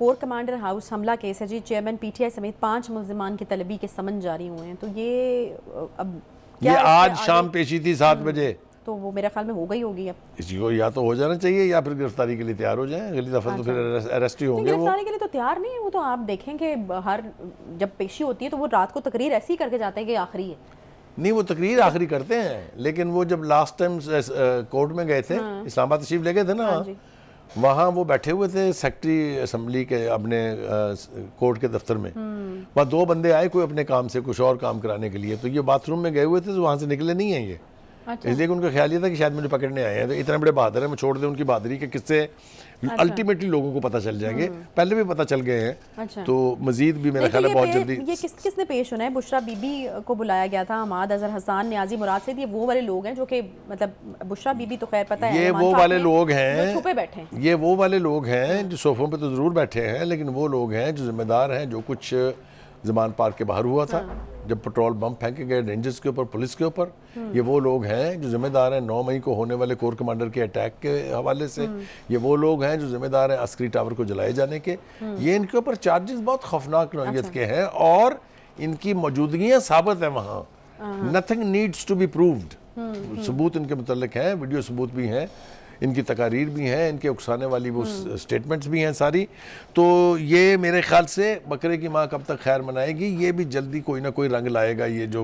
Core commander house हमला case है जी, chairman PTI समेत 5 मुल्जिमान की तलबी के समन जारी हुए हैं। तो ये अब ये आज शाम पेशी थी 7 बजे, तो वो मेरे ख्याल में हो गई होगी। अब इसी को या तो हो जाना चाहिए या फिर गिरफ्तारी के लिए तैयार हो जाएं। अगली दफा तो फिर अरेस्ट ही होंगे। गिरफ्तारी के लिए तो तैयार नहीं है वो, तो आप देखें कि हर जब पेशी होती है तो वो रात को तकरीर ऐसी ही करके जाते हैं कि आखिरी है। नहीं, वो तकरीर आखिरी करते हैं, लेकिन वो जब लास्ट टाइम कोर्ट में गए थे, इस्लामाबाद तशरीफ ले गए थे ना, वहाँ वो बैठे हुए थे सेक्रेटरी असेंबली के अपने कोर्ट के दफ्तर में। वहाँ 2 बंदे आए कोई अपने काम से कुछ और काम कराने के लिए, तो ये बाथरूम में गए हुए थे, तो वहाँ से निकले नहीं हैं ये। इसलिए उनका ख्याल ये था कि शायद मुझे पकड़ने आए हैं, तो इतने बड़े बहादुर हैं, मैं छोड़ दें उनकी बहादुरी के किस्से अल्टीमेटली लोगों को पता चल जाएंगे। पहले भी पता चल गए हैं, तो मजीद भी मेरा ख्याल है बहुत जल्दी। ये किसने पेश होना है? बुशरा बीबी को बुलाया गया था, हमाद अजहर हसन, न्याजी मुराद से। ये वो वाले लोग हैं जो कि मतलब बुशरा बीबी तो खैर पता है, ये वो वाले लोग हैं छुपे बैठे, ये वो वाले लोग हैं जो सोफों पे तो जरूर बैठे हैं, लेकिन वो लोग हैं जो जिम्मेदार हैं जो कुछ ज़मान पार्क के बाहर हुआ था, जब पेट्रोल बम फेंके गए रेंजर्स के ऊपर, पुलिस के ऊपर। ये वो लोग हैं जो जिम्मेदार हैं 9 मई को होने वाले कोर कमांडर के अटैक के हवाले से। ये वो लोग हैं जो जिम्मेदार हैं अस्करी टावर को जलाए जाने के। ये इनके ऊपर चार्जेस बहुत खौफनाक नौइयत के हैं और इनकी मौजूदगियाँ साबित है वहाँ। Nothing needs to be proved. सबूत इनके मुतल्लिक हैं, वीडियो सबूत भी हैं, इनकी तकारीर भी हैं, इनके उकसाने वाली वो स्टेटमेंट्स भी हैं सारी। तो ये मेरे ख्याल से बकरे की माँ कब तक खैर मनाएगी, ये भी जल्दी कोई ना कोई रंग लाएगा। ये जो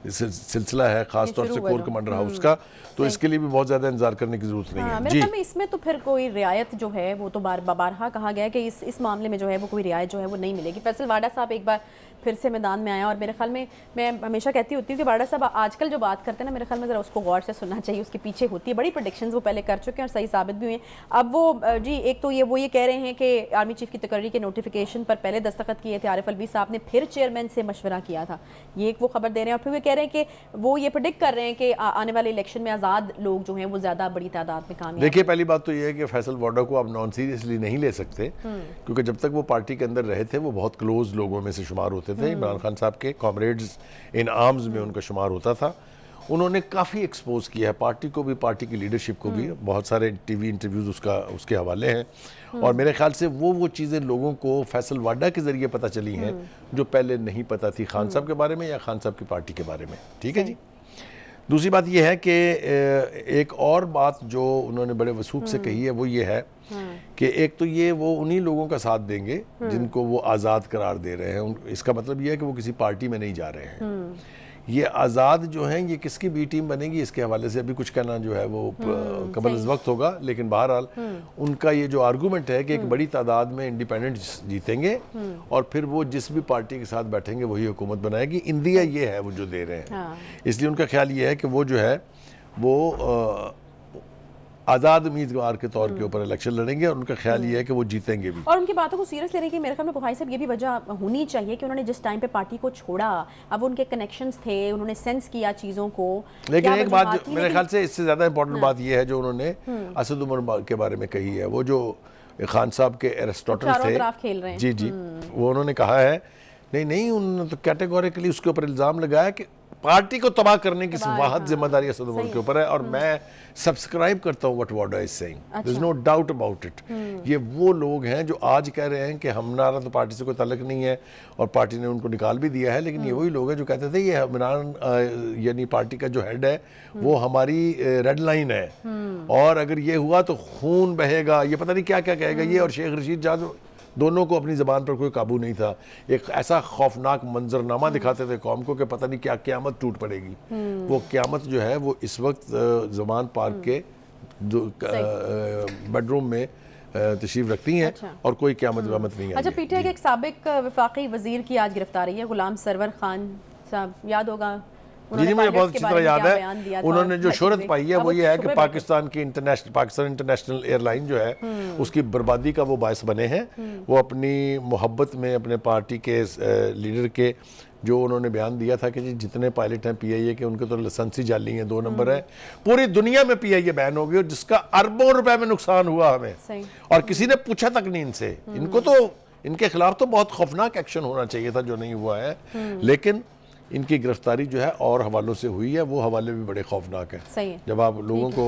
सिलसिला है ख़ास तौर से कोर कमांडर हाउस का, तो इसके लिए भी बहुत ज़्यादा इंतजार करने की जरूरत नहीं है। मेरे ख्याल में इसमें तो फिर कोई रियायत जो है वो तो बारहा कहा गया है कि इस मामले में जो है वो कोई रियायत जो है वो नहीं मिलेगी। फैसल वाडा साहब एक बार फिर से मैदान में आया और मेरे ख्याल में मैं हमेशा कहती होती हूँ कि वाडा साहब आजकल जो बात करते हैं ना, मेरे ख्याल में ज़रा उसको गौर से सुनना चाहिए। उसके पीछे होती है बड़ी प्रेडिक्शंस वो पहले कर चुके हैं और सही साबित भी हुए हैं। अब वो जी एक तो ये कह रहे हैं कि आर्मी चीफ की तकर्री के नोटिफिकेशन पर पहले दस्तखत किए थे आरिफ अलवी साहब ने, फिर चेयरमैन से मशवरा किया था, ये एक वो खबर दे रहे हैं। और फिर वो कह रहे हैं कि वो ये प्रेडिक्ट कर रहे हैं कि आने वाले इलेक्शन में आज़ाद लोग जो हैं वो ज़्यादा बड़ी तादाद में कामयाब। देखिए, पहली बात तो ये है कि फैसल वाडा को आप नॉन सीरियसली नहीं ले सकते, क्योंकि जब तक वो पार्टी के अंदर रहे थे वो बहुत क्लोज लोगों में से शुमार होते थे। इमरान खान साहब के कॉमरेड्स इन आर्म्स में उनका शुमार होता था। उन्होंने काफ़ी एक्सपोज किया है पार्टी को भी, पार्टी की लीडरशिप को भी। बहुत सारे टीवी इंटरव्यूज़ उसके हवाले हैं और मेरे ख्याल से वो चीज़ें लोगं को फैसल वाडा के ज़रिए पता चली हैं जो पहले नहीं पता थी खान साहब के बारे में या खान साहब की पार्टी के बारे में। ठीक है जी। दूसरी बात यह है कि एक और बात जो उन्होंने बड़े वसूख से कही है वो ये है कि एक तो ये वो उन्हीं लोगों का साथ देंगे जिनको वो आज़ाद करार दे रहे हैं। इसका मतलब ये है कि वो किसी पार्टी में नहीं जा रहे हैं। ये आज़ाद जो हैं ये किसकी बी टीम बनेगी इसके हवाले से अभी कुछ कहना जो है वो कबल इस वक्त होगा, लेकिन बहरहाल उनका ये जो आर्गूमेंट है कि एक बड़ी तादाद में इंडिपेंडेंट्स जीतेंगे और फिर वो जिस भी पार्टी के साथ बैठेंगे वही हुकूमत बनाएगी, इंदिया ये है वो जो दे रहे हैं। इसलिए उनका ख्याल ये है कि वो जो है वो आज़ाद उम्मीदवार के तौर के ऊपर इलेक्शन लड़ेंगे और उनका ख्याल ये है कि वो जीतेंगे भी। और उनकी बातों को सीरियस लेने की मेरे ख्याल में बुखारी साहब ये भी वजह होनी चाहिए कि उन्होंने जिस टाइम पे पार्टी को छोड़ा, अब उनके कनेक्शंस थे, उन्होंने सेंस किया चीज़ों को। लेकिन एक बात मेरे ख्याल से इससे ज़्यादा इंपॉर्टेंट बात ये है जो उन्होंने असद उमर के बारे में कही है। वो जो खान साहब के एरिस्टोटल थे, जी जी, वो उन्होंने कहा है नहीं उन्होंने तो कैटेगोरिकली उसके ऊपर इल्ज़ाम लगाया कि पार्टी को तबाह करने की वाहद जिम्मेदारी असद उमर के ऊपर है। और मैं सब्सक्राइब करता हूँ what Wada is saying, there is no doubt about it. ये वो लोग हैं जो आज कह रहे हैं कि हमारा तो पार्टी से कोई ताल्लुक नहीं है और पार्टी ने उनको निकाल भी दिया है, लेकिन ये वही लोग हैं जो कहते थे ये इमरान यानी पार्टी का जो हेड है वो हमारी रेड लाइन है और अगर ये हुआ तो खून बहेगा, ये पता नहीं क्या क्या कहेगा ये। और शेख रशीद जाद दोनों को अपनी ज़बान पर कोई काबू नहीं था। एक ऐसा खौफनाक मंजरनामा दिखाते थे कौम को कि पता नहीं क्या क़यामत टूट पड़ेगी। वो क़यामत जो है वो इस वक्त ज़मान पार्क के बेडरूम में तशरीफ रखती हैं। अच्छा। और कोई क़यामत वामत नहीं है। अच्छा, पीटीआई के एक साबिक वफाकी वजीर की आज गिरफ्तारी है, गुलाम सरवर खान साहब, याद होगा जी मुझे बहुत अच्छी तरह याद है। उन्होंने जो शोहरत पाई है वो ये है कि पाकिस्तान इंटरनेशनल एयरलाइन जो है उसकी बर्बादी का वो बायस बने हैं। वो अपनी मोहब्बत में अपने पार्टी के लीडर के जो उन्होंने बयान दिया था कि जी जितने पायलट हैं पीआईए के उनके तो लाइसेंस ही जाली हैं, 2 नंबर है। पूरी दुनिया में पीआईए बैन हो गई और जिसका अरबों रुपए में नुकसान हुआ हमें और किसी ने पूछा तक नहीं इनसे। इनको तो इनके खिलाफ तो बहुत खौफनाक एक्शन होना चाहिए था जो नहीं हुआ है। लेकिन इनकी गिरफ्तारी जो है और हवालों से हुई है, वो हवाले भी बड़े खौफनाक हैं। सही है। जब आप लोगों को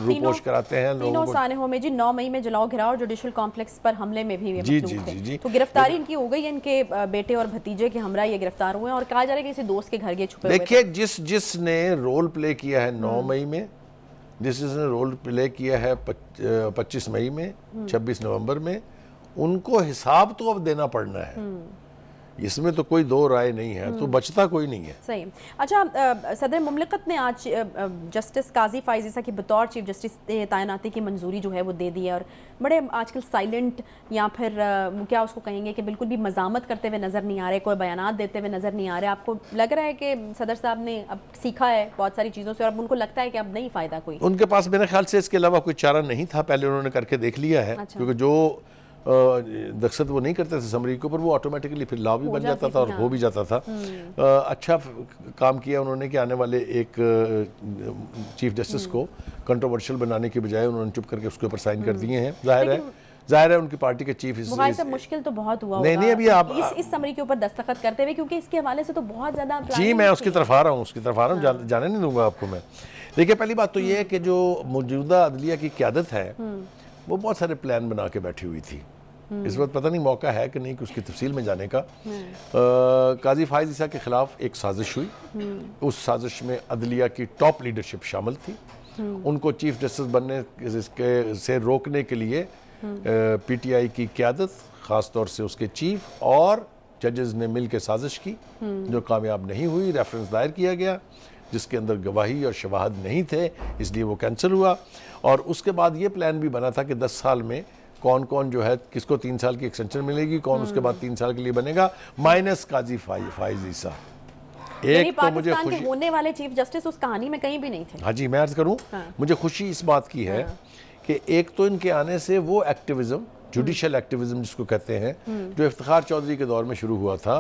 रूपोश कराते हैं, तीनों सानहों में जी 9 मई में जलाओ घिराव और जुडिशल कॉम्प्लेक्स पर हमले में भी जी जी जी जी तो गिरफ्तारी इनकी हो गई। इनके बेटे और भतीजे के हमरा ये गिरफ्तार हुए और कहा जा रहा है कि किसी दोस्त के घर के छुपे हुए। देखिए, जिसने रोल प्ले किया है 9 मई में, जिसने रोल प्ले किया है 25 मई में, 26 नवंबर में, उनको हिसाब तो अब देना पड़ना है, इसमें तो कोई दो राय नहीं है, तो बचता कोई नहीं है। सही। अच्छा, सदर मुमलिकत ने आज जस्टिस काजी फाइज ईसा की बतौर चीफ जस्टिस तैनाती की मंजूरी जो है वो दे दी है और बड़े आजकल साइलेंट या फिर क्या उसको कहेंगे कि बिल्कुल भी मजामत करते हुए नज़र नहीं आ रहे, कोई बयानात देते हुए नज़र नहीं आ रहे। आपको लग रहा है कि सदर साहब ने अब सीखा है बहुत सारी चीज़ों से और अब उनको लगता है कि अब नहीं फ़ायदा कोई? उनके पास मेरे ख्याल से इसके अलावा कोई चारा नहीं था, पहले उन्होंने करके देख लिया है। अच्छा। क्योंकि जो दक्षत वो नहीं करते थे समरी के ऊपर, वो ऑटोमेटिकली फिर लॉ भी बन जाता था और हो भी जाता था। अच्छा काम किया उन्होंने कि आने वाले एक चीफ जस्टिस को कंट्रोवर्शियल बनाने के बजाय उन्होंने चुप करके उसके ऊपर साइन कर दिए हैं। जाहिर है उनकी पार्टी के चीफ मुश्किल तो बहुत हुआ नहीं अभी आप इस समरी के ऊपर दस्तखत करते हुए, क्योंकि इसके हवाले से तो बहुत ज्यादा जी मैं उसकी तरफ आ रहा हूँ, जाने नहीं दूंगा आपको मैं। देखिए, पहली बात तो ये है कि जो मौजूदा अदलिया की क़यादत है वो बहुत सारे प्लान बना के बैठी हुई थी। इस वक्त पता नहीं मौका है कि नहीं कि उसकी तफसील में जाने का। काजी फाइज ईसा के खिलाफ एक साजिश हुई, उस साजिश में अदलिया की टॉप लीडरशिप शामिल थी। उनको चीफ जस्टिस बनने से रोकने के लिए पीटीआई की क़यादत, ख़ास तौर से उसके चीफ और जजेस ने मिल के साजिश की, जो कामयाब नहीं हुई। रेफरेंस दायर किया गया जिसके अंदर गवाही और शवाहद नहीं थे, इसलिए वो कैंसिल हुआ। और उसके बाद ये प्लान भी बना था कि 10 साल में कौन कौन जो है, किसको 3 साल की एक्सटेंशन मिलेगी, कौन उसके बाद 3 साल के लिए बनेगा, माइनस काजी फाइज ईसा। एक तो मुझे खुशी, होने वाले चीफ जस्टिस उस कहानी में कहीं भी नहीं थे। हाँ जी, मैं अर्ज करूँ, मुझे खुशी इस बात की है कि एक तो इनके आने से वो एक्टिविज्म, जुडिशल एक्टिविज्म जिसको कहते हैं, जो इफ्तिखार चौधरी के दौर में शुरू हुआ था,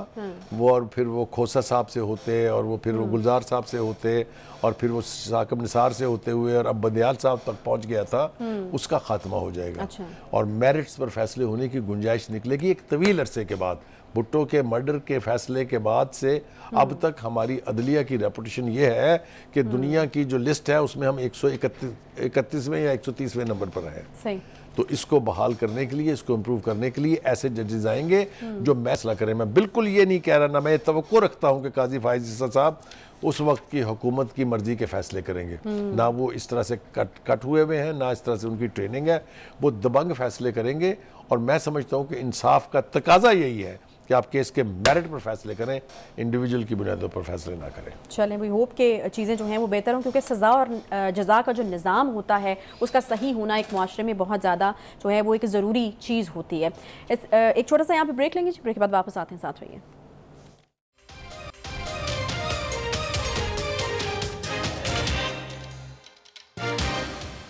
वो और फिर वो खोसा साहब से होते और वो फिर वो गुलजार साहब से होते और फिर वो साकिब निसार से होते हुए और अब बंदियाल साहब तक पहुंच गया था, उसका खात्मा हो जाएगा। अच्छा। और मेरिट्स पर फैसले होने की गुंजाइश निकलेगी एक तवील अरसे के बाद। भुट्टो के मर्डर के फैसले के बाद से अब तक हमारी अदलिया की रेपुटेशन ये है कि दुनिया की जो लिस्ट है उसमें हम 131वें या 130वें नंबर पर हैं। सही। तो इसको बहाल करने के लिए, इसको इम्प्रूव करने के लिए ऐसे जजेस आएंगे जो फैसला करें। मैं बिल्कुल ये नहीं कह रहा, ना मैं तवक्को रखता हूँ कि काजी फाइज ईसा साहब उस वक्त की हुकूमत की मर्जी के फैसले करेंगे, ना वो इस तरह से कट हुए हुए हैं, ना इस तरह से उनकी ट्रेनिंग है। वो दबंग फैसले करेंगे और मैं समझता हूँ कि इंसाफ का तकाजा यही है कि आप केस के मेरिट पर फैसले करें, इंडिविजुअल की बुनियादों पर फैसले ना करें। चलें, वी होप के चीज़ें जो हैं वो बेहतर हों, क्योंकि सज़ा और जज़ा का जो निज़ाम होता है उसका सही होना एक माशरे में बहुत ज़्यादा जो है वो एक ज़रूरी चीज़ होती है। एक छोटा सा यहाँ पे ब्रेक लेंगे, ब्रेक के बाद वापस आते हैं, साथ रहिए।